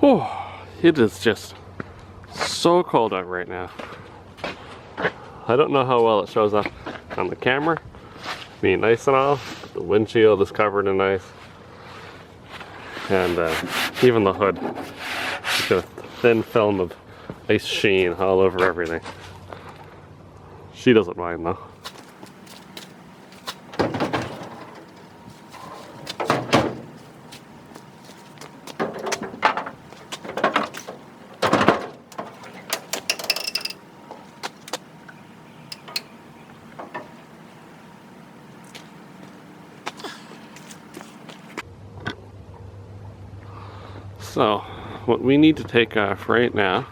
Oh, it is just so cold out right now. I don't know how well it shows up on the camera, being nice and all. The windshield is covered in ice, and even the hood. It's got a thin film of ice sheen all over everything. She doesn't mind though. So, what we need to take off right now,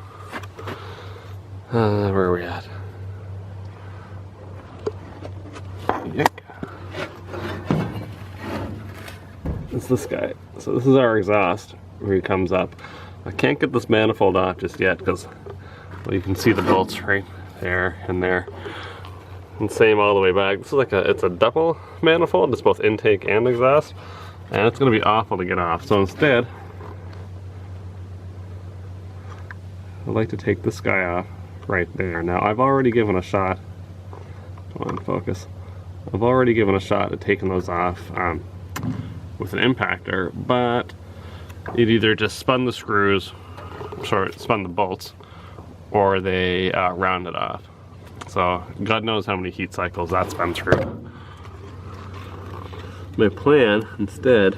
where are we at? It's this guy. So this is our exhaust where he comes up. I can't get this manifold off just yet because, well, you can see the bolts right there and there. And same all the way back. This is like it's a double manifold. It's both intake and exhaust. And it's gonna be awful to get off. So instead, I'd like to take this guy off right there. Now I've already given a shot. Come on, focus. I've already given a shot at taking those off with an impactor, but it either just spun the screws, sorry, spun the bolts, or they rounded off. So God knows how many heat cycles that's been through. My plan instead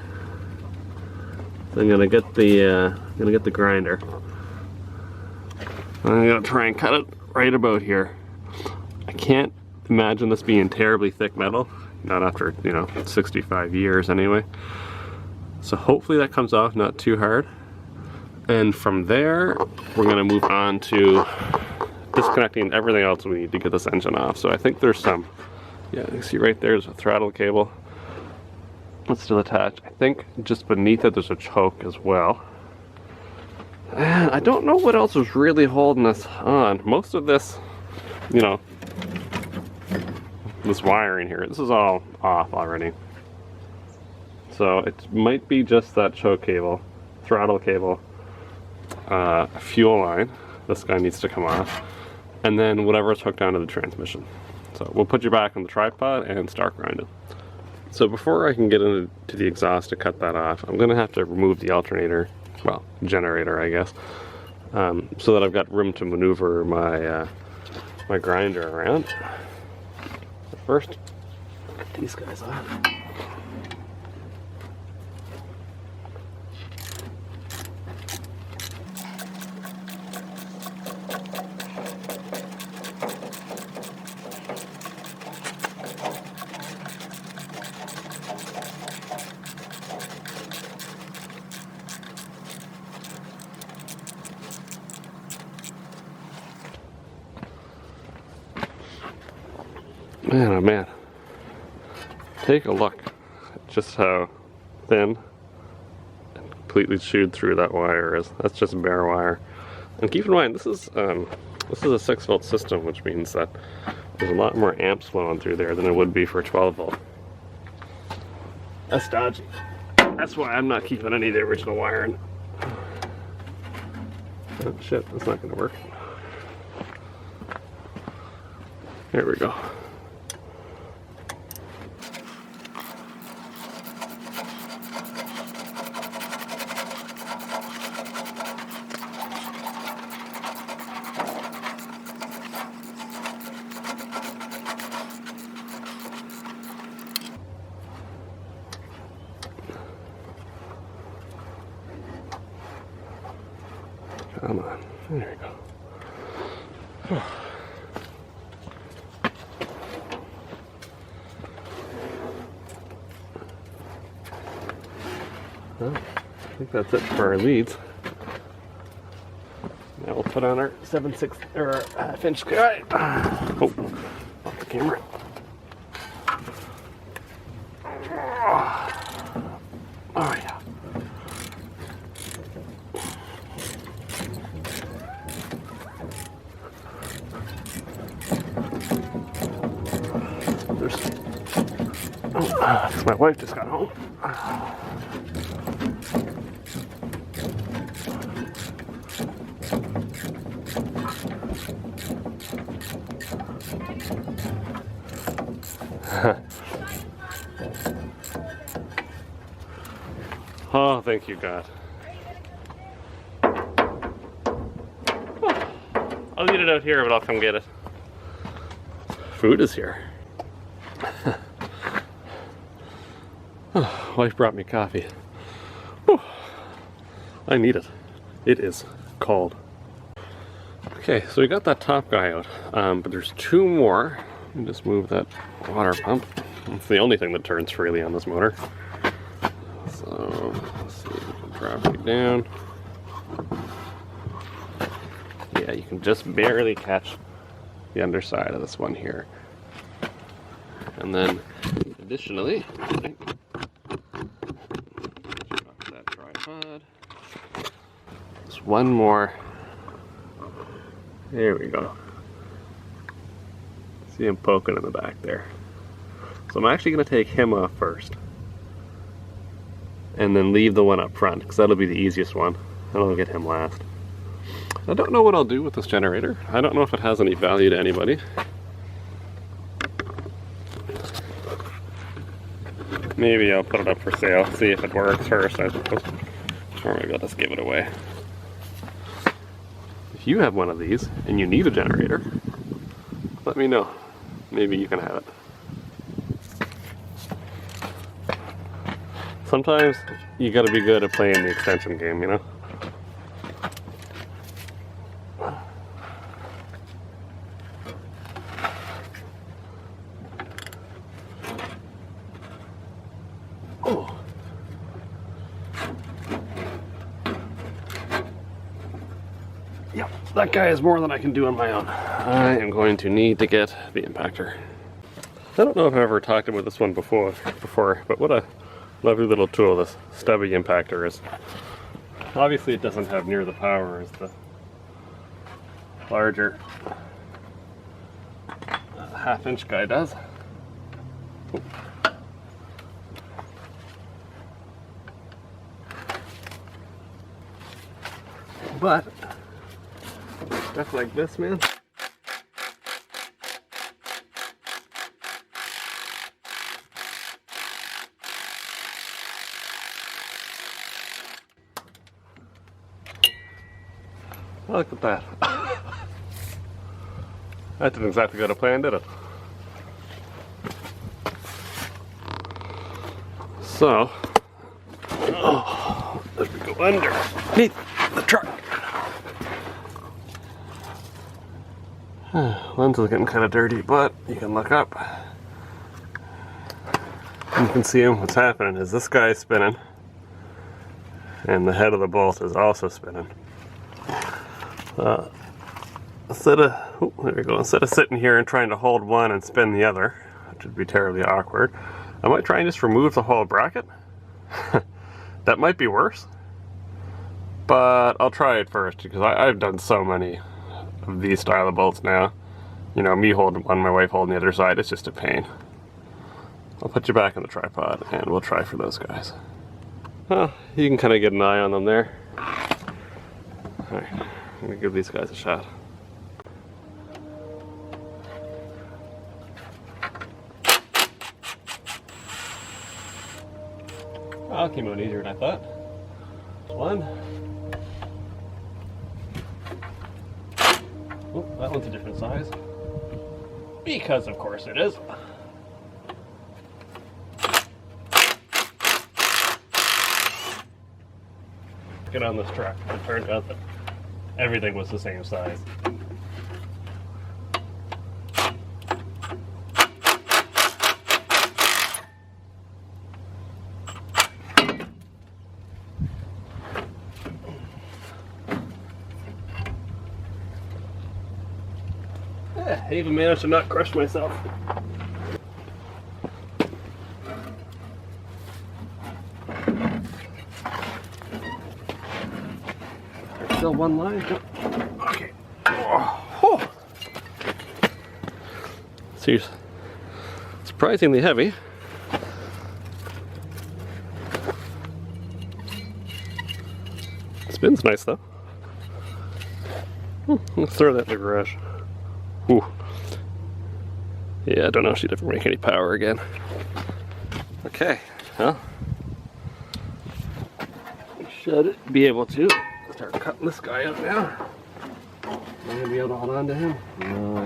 is I'm gonna get the grinder. I'm gonna try and cut it right about here. I can't imagine this being terribly thick metal, not after, 65 years anyway. So hopefully that comes off not too hard. And from there, we're gonna move on to disconnecting everything else we need to get this engine off. So I think there's some, yeah, you see right there's a throttle cable. It's still attached. I think just beneath it there's a choke as well. And I don't know what else is really holding us on. Most of this, this wiring here, this is all off already. So it might be just that choke cable, throttle cable, fuel line. This guy needs to come off. And then whatever's hooked onto the transmission. So we'll put you back on the tripod and start grinding. So before I can get into the exhaust to cut that off, I'm gonna have to remove the alternator, well, generator I guess, so that I've got room to maneuver my my grinder around. But first, get these guys off. Man, oh man, take a look at just how thin and completely chewed through that wire is. That's just bare wire. And keep in mind, this is a 6-volt system, which means that there's a lot more amps flowing through there than it would be for a 12-volt. That's dodgy. That's why I'm not keeping any of the original wiring. Oh shit, that's not gonna work. There we go. Come on, there we go. Well, I think that's it for our leads. Now we'll put on our 7/6 or half-inch guide. Oh, off the camera. Oh yeah. My wife just got home. think you got? I'll leave it out here, but I'll come get it. Food is here. Wife brought me coffee. Whew. I need it. It is cold. Okay, so we got that top guy out, but there's two more. Let me just move that water pump. It's the only thing that turns freely on this motor. So, let's see if we can drop it down. Yeah, you can just barely catch the underside of this one here. And then, additionally, that tripod. Just one more. There we go. See him poking in the back there. So I'm actually going to take him off first. And then leave the one up front, because that'll be the easiest one. And I'll get him last. I don't know what I'll do with this generator. I don't know if it has any value to anybody. Maybe I'll put it up for sale, see if it works first, I suppose. Or maybe I'll just give it away. If you have one of these and you need a generator, let me know. Maybe you can have it. Sometimes you gotta be good at playing the extension game, you know? Oh. Yep, that guy is more than I can do on my own. I am going to need to get the impactor. I don't know if I've ever talked about this one before, but what a lovely little tool this stubby impactor is. Obviously it doesn't have near the power as the larger half-inch guy does. Ooh. But stuff like this, man. Look at that. That didn't exactly go to plan, did it? So, let me go underneath the truck. Lens is getting kind of dirty, but you can look up. You can see what's happening is this guy is spinning, and the head of the bolt is also spinning. Instead of sitting here and trying to hold one and spin the other, which would be terribly awkward, I might try and just remove the whole bracket. That might be worse, but I'll try it first because I've done so many of these style of bolts now. You know, me holding one, my wife holding the other side, it's just a pain. I'll put you back on the tripod and we'll try for those guys. Well, you can kind of get an eye on them there. Alright, I'm gonna give these guys a shot. Well, it came out easier than I thought. One. Oh, that one's a different size. Because of course it is. Get on this truck. It turned out that everything was the same size. I even managed to not crush myself. There's still one line. Okay. Oh. See, surprisingly heavy. Spins nice though. Let's throw that in the garage. Ooh. Yeah, I don't know if she'd ever make any power again. Okay, well. should be able to start cutting this guy up now. Am I gonna be able to hold on to him? No,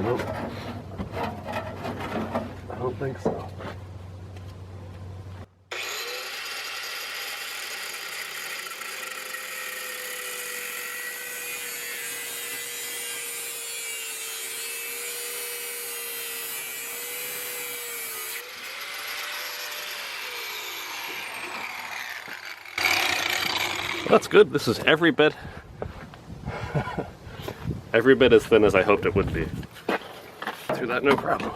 I don't think so. That's good. This is every bit as thin as I hoped it would be. Through that, no problem.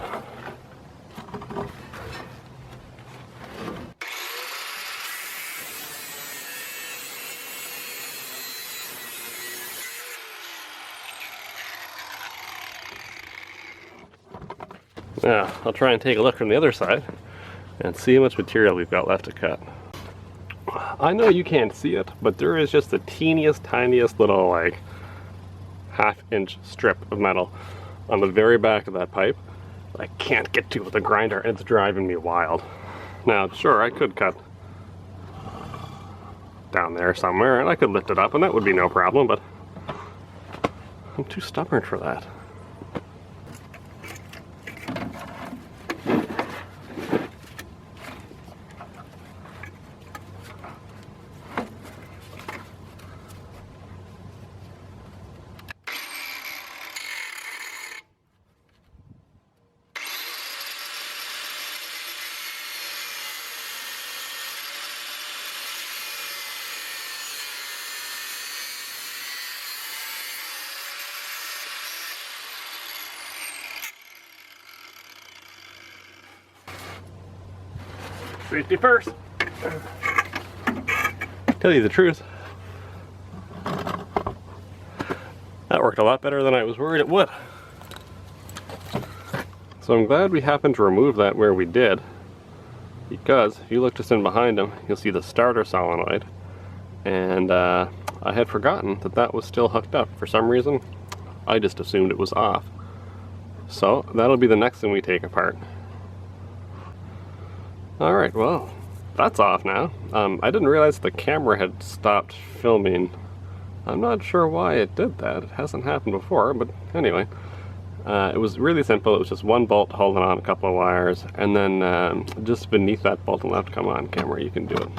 Now, I'll try and take a look from the other side and see how much material we've got left to cut. I know you can't see it, but there is just the teeniest, tiniest little, like, half-inch strip of metal on the very back of that pipe that I can't get to with a grinder, and it's driving me wild. Now, sure, I could cut down there somewhere, and I could lift it up, and that would be no problem, but I'm too stubborn for that. Safety first. Tell you the truth, that worked a lot better than I was worried it would. So I'm glad we happened to remove that where we did, because if you look just in behind him, you'll see the starter solenoid, and I had forgotten that that was still hooked up. For some reason, I just assumed it was off. So that'll be the next thing we take apart. Alright, well, that's off now. I didn't realize the camera had stopped filming. I'm not sure why it did that. It hasn't happened before, but anyway. It was really simple. It was just one bolt holding on a couple of wires, and then just beneath that bolt, and left, come on camera, you can do it.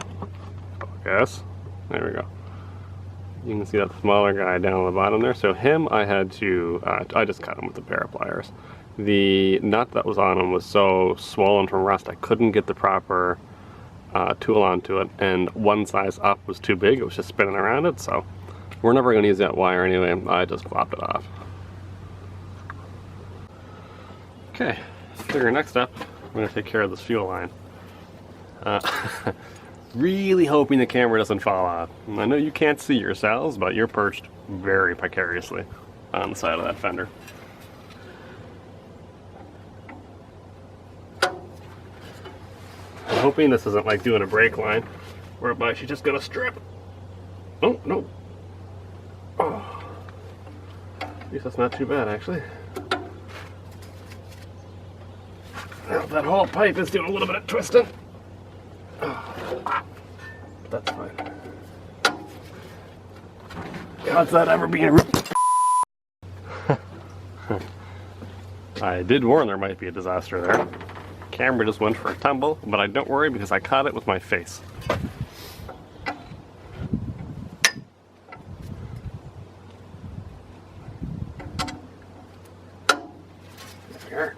Focus. There we go. You can see that smaller guy down on the bottom there. So him, I had to, I just cut him with a pair of pliers. The nut that was on him was so swollen from rust, I couldn't get the proper tool onto it, and one size up was too big. It was just spinning around it, so we're never going to use that wire anyway. I just flopped it off. Okay, figure next up, I'm going to take care of this fuel line. Really hoping the camera doesn't fall off. I know you can't see yourselves, but you're perched very precariously on the side of that fender. I'm hoping this isn't like doing a brake line, whereby she's just gonna strip. Oh, no. Oh. At least that's not too bad, actually. Now, that whole pipe is doing a little bit of twisting. Oh. That's fine. How's that ever being? I did warn there might be a disaster there. Camera just went for a tumble, but I don't worry because I caught it with my face. There we are.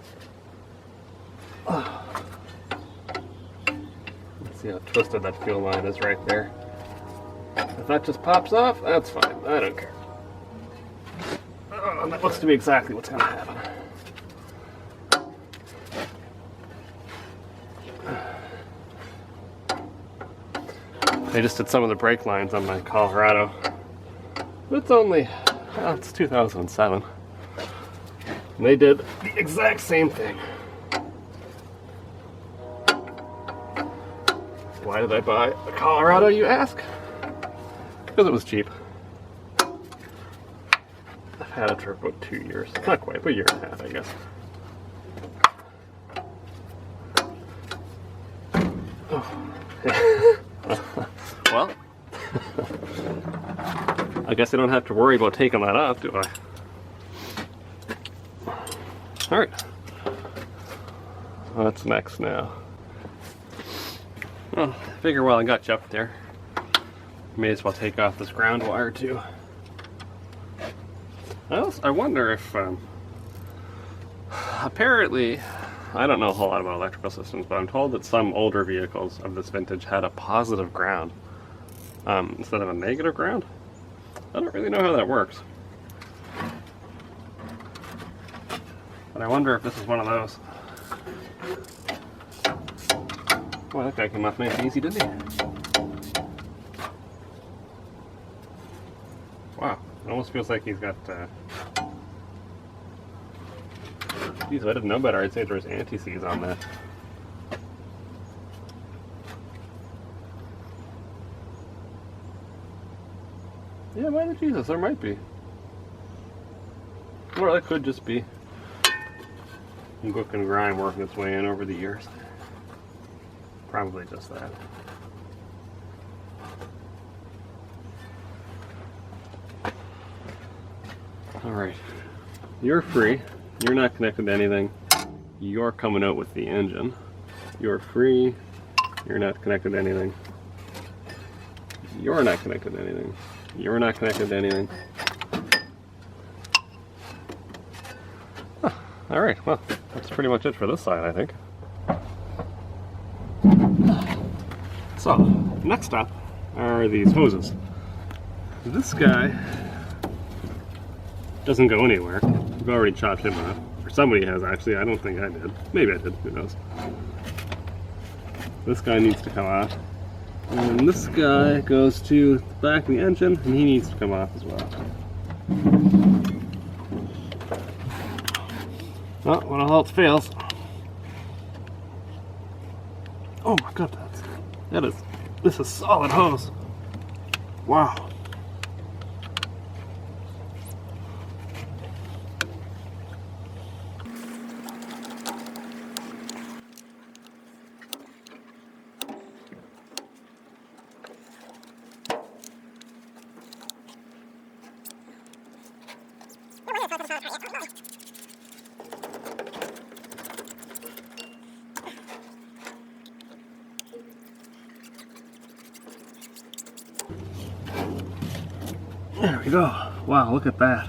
Oh. Let's see how twisted that fuel line is right there. If that just pops off, that's fine. I don't care. Oh, that looks to be exactly what's going to happen. I just did some of the brake lines on my Colorado. It's only, well, it's 2007. And they did the exact same thing. Why did I buy a Colorado, you ask? Because it was cheap. I've had it for about 2 years. Not quite, but a year and a half, I guess. Oh. Well, I guess I don't have to worry about taking that off, do I? Alright. What's next now? Well, I figure while I got you up there, may as well take off this ground wire too. I wonder if, apparently, I don't know a whole lot about electrical systems, but I'm told that some older vehicles of this vintage had a positive ground instead of a negative ground. I don't really know how that works. But I wonder if this is one of those. Well, that guy came off nice and easy, didn't he? Wow, it almost feels like he's got... Geez, if I didn't know better, I'd say there's anti-seize on that. Yeah, mother Jesus, there might be. Or that could just be gook and grime working its way in over the years. Probably just that. Alright. You're free. You're not connected to anything. You're coming out with the engine. You're free. You're not connected to anything. You're not connected to anything. You're not connected to anything. Huh. Alright, well, that's pretty much it for this side, I think. So, next up are these hoses. This guy doesn't go anywhere. We've already chopped him off. Or somebody has, actually. I don't think I did. Maybe I did. Who knows? This guy needs to come off. And this guy goes to the back of the engine, and he needs to come off as well. Well, when all else fails... Oh my goodness. This is solid hose. Wow. There we go. Wow, look at that.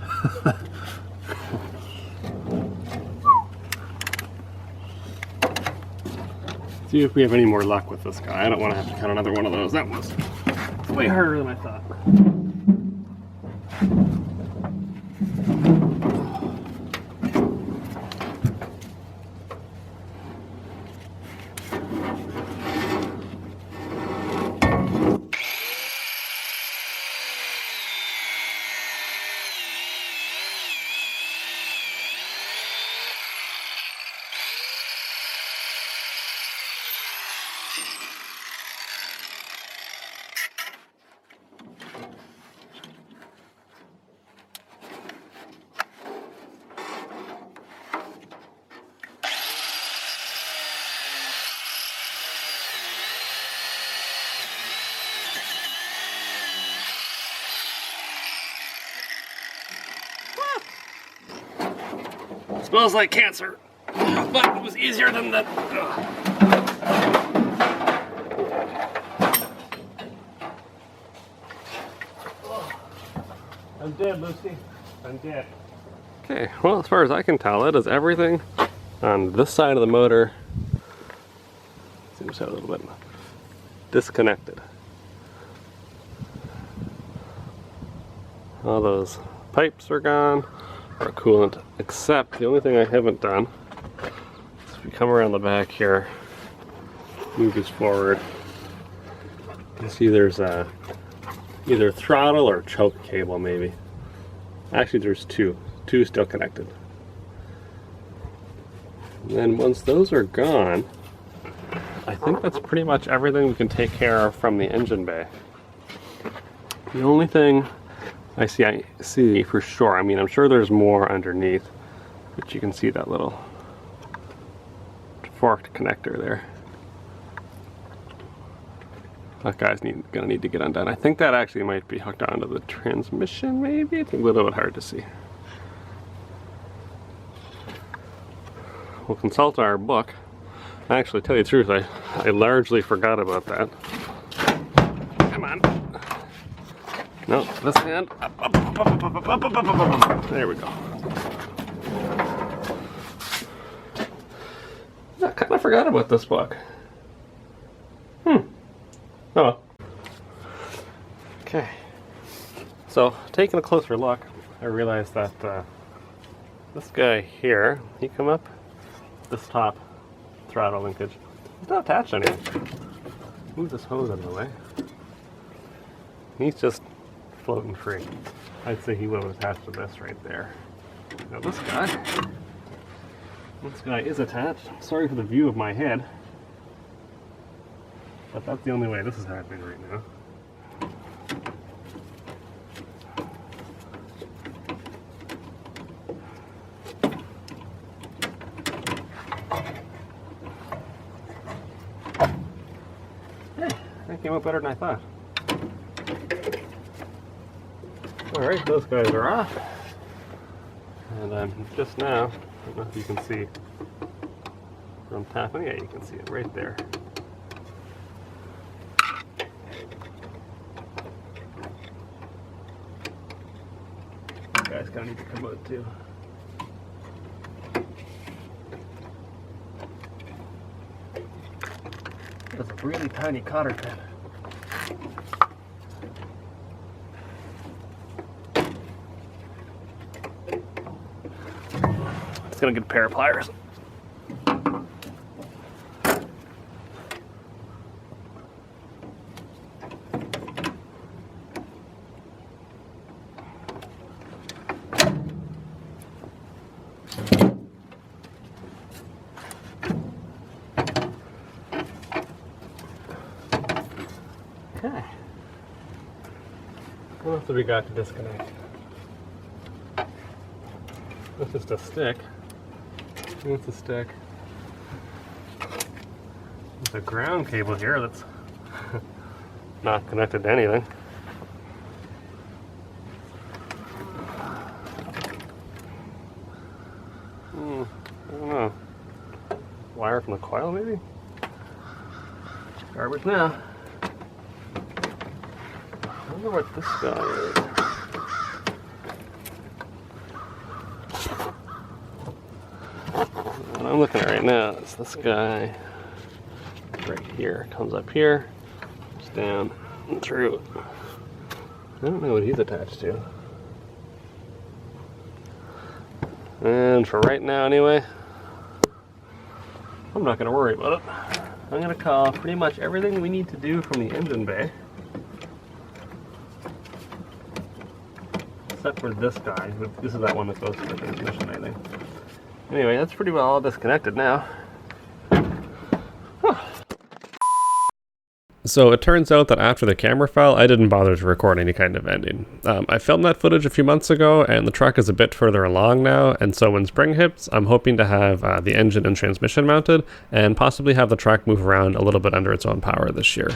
See if we have any more luck with this guy. I don't want to have to cut another one of those. That was way harder than I thought. Smells like cancer, but it was easier than that. I'm dead, Lucy. I'm dead. Okay, well, as far as I can tell, that is everything on this side of the motor. Seems to have a little bit disconnected. All those pipes are gone. Our coolant, except the only thing I haven't done is if we come around the back here, move this forward, you see there's a either throttle or choke cable maybe. Actually there's two still connected. And then once those are gone, I think that's pretty much everything we can take care of from the engine bay. The only thing I see for sure, I mean, I'm sure there's more underneath, but you can see that little forked connector there. That guy's gonna need to get undone. I think that actually might be hooked onto the transmission, maybe? It's a little bit hard to see. We'll consult our book. Actually, tell you the truth, I largely forgot about that. Come on. No, this hand. There we go. I kind of forgot about this book. Oh well. Okay. So, taking a closer look, I realized that this guy here, he come up, this top throttle linkage, it's not attached anymore. Move this hose out of the way. He's just floating free. I'd say he would have attached to this right there. Now this guy is attached. Sorry for the view of my head, but that's the only way this is happening right now. That came out better than I thought. Alright, those guys are off. And I'm just now, I don't know if you can see from tapping, yeah, you can see it right there. These guys kind of need to come out too. That's a really tiny cotter pin. It's gonna get a pair of pliers. Okay. What else have we got to disconnect? That's just a stick. What's a stick? There's a ground cable here that's not connected to anything. I don't know. Wire from the coil, maybe? Garbage now. I wonder what this guy is. What I'm looking at right now is this guy right here. Comes up here, goes down and through. I don't know what he's attached to. And for right now anyway, I'm not going to worry about it. I'm going to call pretty much everything we need to do from the engine bay. Except for this guy. This is that one that goes to the transmission, I think. Anyway, that's pretty well all disconnected now. So it turns out that after the camera fell, I didn't bother to record any kind of ending. I filmed that footage a few months ago, and the truck is a bit further along now, and so when spring hits, I'm hoping to have the engine and transmission mounted, and possibly have the truck move around a little bit under its own power this year.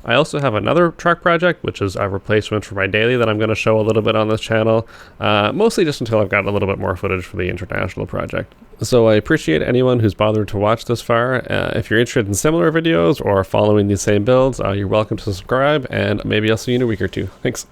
I also have another truck project, which is a replacement for my daily that I'm going to show a little bit on this channel, mostly just until I've got a little bit more footage for the international project. So I appreciate anyone who's bothered to watch this far. If you're interested in similar videos or following these same builds, you're welcome to subscribe, and maybe I'll see you in a week or two. Thanks.